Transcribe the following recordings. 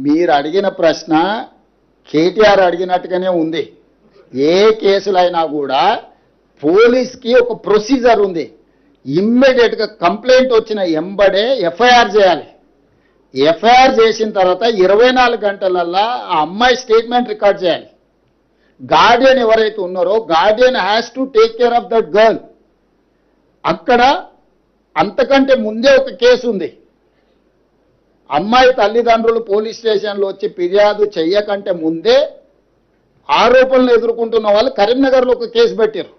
మీరు అడిగిన ప్రశ్న కేటీఆర్ అడిగినట్టుగానే ఉంది. ఏ కేసులైనా కూడా పోలీస్కి ఒక ప్రొసీజర్ ఉంది. ఇమ్మీడియట్గా కంప్లైంట్ వచ్చిన ఎంబడే ఎఫ్ఐఆర్ చేయాలి. ఎఫ్ఐఆర్ చేసిన తర్వాత 24 గంటలల్లా ఆ అమ్మాయి స్టేట్మెంట్ రికార్డ్ చేయాలి. గార్డియన్ ఎవరైతే ఉన్నారో Guardian has to take care of that girl. అక్కడ అంతకంటే ముందే ఒక కేసు ఉంది. అమ్మాయి తల్లిదండ్రులు పోలీస్ స్టేషన్లో వచ్చి ఫిర్యాదు చెయ్యకంటే ముందే ఆరోపణలు ఎదుర్కొంటున్న వాళ్ళు కరీంనగర్లో ఒక కేసు పెట్టారు.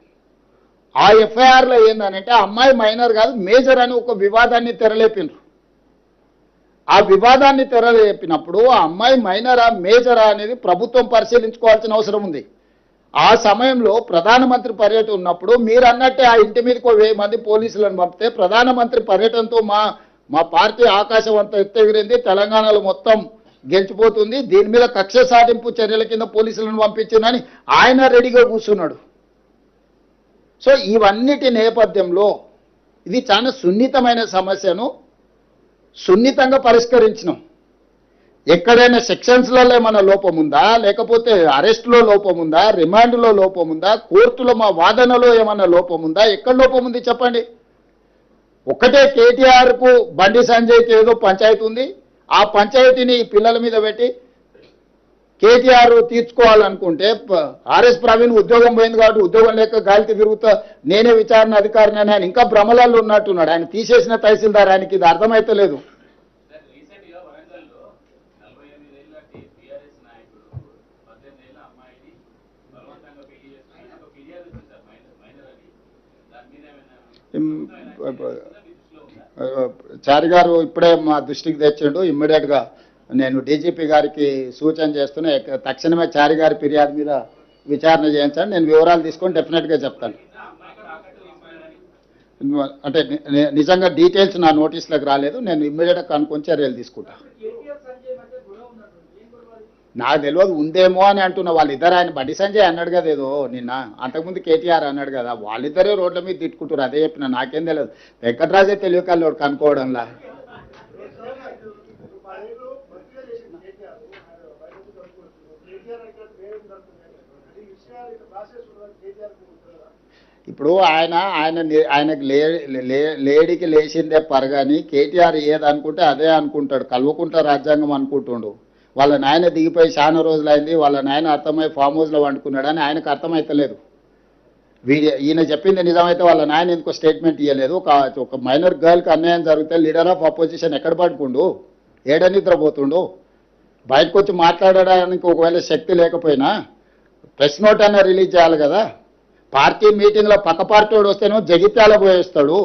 ఆ ఎఫ్ఐఆర్లో ఏందనంటే అమ్మాయి మైనర్ కాదు మేజర్ అని ఒక వివాదాన్ని తెరలేపినారు. ఆ వివాదాన్ని తెరలేపినప్పుడు ఆ అమ్మాయి మైనరా మేజరా అనేది ప్రభుత్వం పరిశీలించుకోవాల్సిన అవసరం ఉంది. ఆ సమయంలో ప్రధానమంత్రి పర్యటన ఉన్నప్పుడు మీరు అన్నట్టే ఆ ఇంటి మీదకి 1000 మంది పోలీసులను పంపితే ప్రధానమంత్రి పర్యటనతో మా పార్టీ ఆకాశం అంతా ఎత్తెగిరింది, తెలంగాణలో మొత్తం గెలిచిపోతుంది, దీని మీద కక్ష సాధింపు చర్యల కింద పోలీసులను పంపించిందని ఆయన రెడీగా కూర్చున్నాడు. సో ఇవన్నిటి నేపథ్యంలో ఇది చాలా సున్నితమైన సమస్యను సున్నితంగా పరిష్కరించినాం. ఎక్కడైనా సెక్షన్స్లలో ఏమైనా లోపం ఉందా, లేకపోతే అరెస్టులో లోపం ఉందా, రిమాండ్లో లోపం ఉందా, కోర్టులో మా వాదనలో ఏమైనా లోపం ఉందా, ఎక్కడ లోపం ఉంది చెప్పండి. ఒక్కటే కేటీఆర్కు బండి సంజయ్కి ఏదో పంచాయతీ ఉంది. ఆ పంచాయతీని పిల్లల మీద పెట్టి కేటీఆర్ తీర్చుకోవాలనుకుంటే ఆర్ఎస్ ప్రవీణ్ ఉద్యోగం పోయింది కాబట్టి ఉద్యోగం లేక గాలికి తిరుగుతా నేనే విచారణ అధికారిని అని ఆయన ఇంకా భ్రమలలో ఉన్నట్టున్నాడు. ఆయన తీసేసిన తహసీల్దార్, ఆయనకి ఇది అర్థమైతే లేదు. చారి గారు ఇప్పుడే మా దృష్టికి తెచ్చిండు. ఇమ్మీడియట్గా నేను డీజీపీ గారికి సూచన చేస్తున్నా, తక్షణమే చారి గారి ఫిర్యాదు మీద విచారణ చేయించండి. నేను వివరాలు తీసుకొని డెఫినెట్గా చెప్తాను. అంటే నిజంగా డీటెయిల్స్ నా నోటీస్లోకి రాలేదు. నేను ఇమ్మీడియట్గా కనుక్కొని చర్యలు తీసుకుంటా. నాకు తెలియదు, ఉందేమో అని అంటున్నా. వాళ్ళిద్దరు, ఆయన బండి సంజయ్ అన్నాడు కదా ఏదో నిన్న, అంతకుముందు కేటీఆర్ అన్నాడు కదా, వాళ్ళిద్దరే రోడ్ల మీద తిట్టుకుంటారు. అదే చెప్పిన, నాకేం తెలియదు. వెంకటరాజే తెలియకల్లోడు కనుక్కోవడంలా. ఇప్పుడు ఆయనకు లేడీకి లేచిందే పరగాని కేటీఆర్ ఏదనుకుంటే అదే అనుకుంటాడు. కల్వకుంట్ల రాజ్యాంగం అనుకుంటుండు. వాళ్ళ నాయన దిగిపోయి చాలా రోజులైంది, వాళ్ళ నాయన అర్థమై ఫామ్ హౌస్లో వండుకున్నాడని ఆయనకు అర్థమైతలేదు. ఈయన చెప్పింది నిజమైతే వాళ్ళ నాయన ఎందుకో స్టేట్మెంట్ ఇవ్వలేదు. ఒక మైనర్ గర్ల్కి అన్యాయం జరిగితే లీడర్ ఆఫ్ అపోజిషన్ ఎక్కడ పడుకుండు, ఏడ నిద్రపోతుండు? బయటకు వచ్చి మాట్లాడడానికి ఒకవేళ శక్తి లేకపోయినా ప్రెస్ నోట్ అన్న రిలీజ్ చేయాలి కదా. పార్టీ మీటింగ్లో పక్క పార్టీ వాడు వస్తేనో జగిత్యాల పోయేస్తాడు.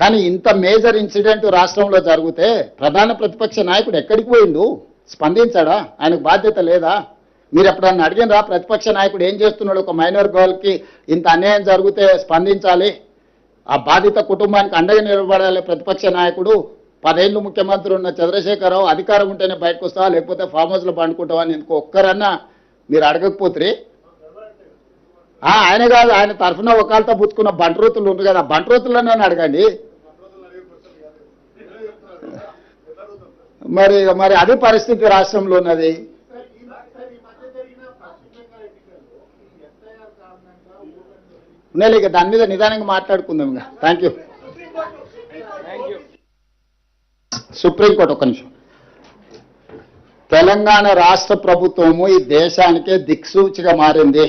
కానీ ఇంత మేజర్ ఇన్సిడెంట్ రాష్ట్రంలో జరిగితే ప్రధాన ప్రతిపక్ష నాయకుడు ఎక్కడికి పోయిండు? స్పందించాడా? ఆయనకు బాధ్యత లేదా? మీరు ఎప్పుడన్నా అడిగినరా ప్రతిపక్ష నాయకుడు ఏం చేస్తున్నాడు? ఒక మైనర్ గర్ల్కి ఇంత అన్యాయం జరిగితే స్పందించాలి, ఆ బాధిత కుటుంబానికి అండగా నిలబడాలి ప్రతిపక్ష నాయకుడు. 10 ఏళ్ళు ముఖ్యమంత్రి ఉన్న చంద్రశేఖరరావు అధికారం ఉంటేనే బయటకు వస్తావా, లేకపోతే ఫామ్ హౌస్లో పండుకుంటావా అని ఎందుకు ఒక్కరన్నా మీరు అడగకపోతే? ఆయన కాదు, ఆయన తరఫున ఒకళ్ళతో పుచ్చుకున్న బంట్రోతులు ఉంది కదా, బంట్రోతులనే అడగండి. మరి అది పరిస్థితి రాష్ట్రంలో ఉన్నది. ఇక దాని మీద నిదానంగా మాట్లాడుకుందాం. ఇంకా థ్యాంక్ యూ. సుప్రీంకోర్టు ఒక్క నిమిషం. తెలంగాణ రాష్ట్ర ప్రభుత్వము ఈ దేశానికే దిక్సూచిగా మారింది.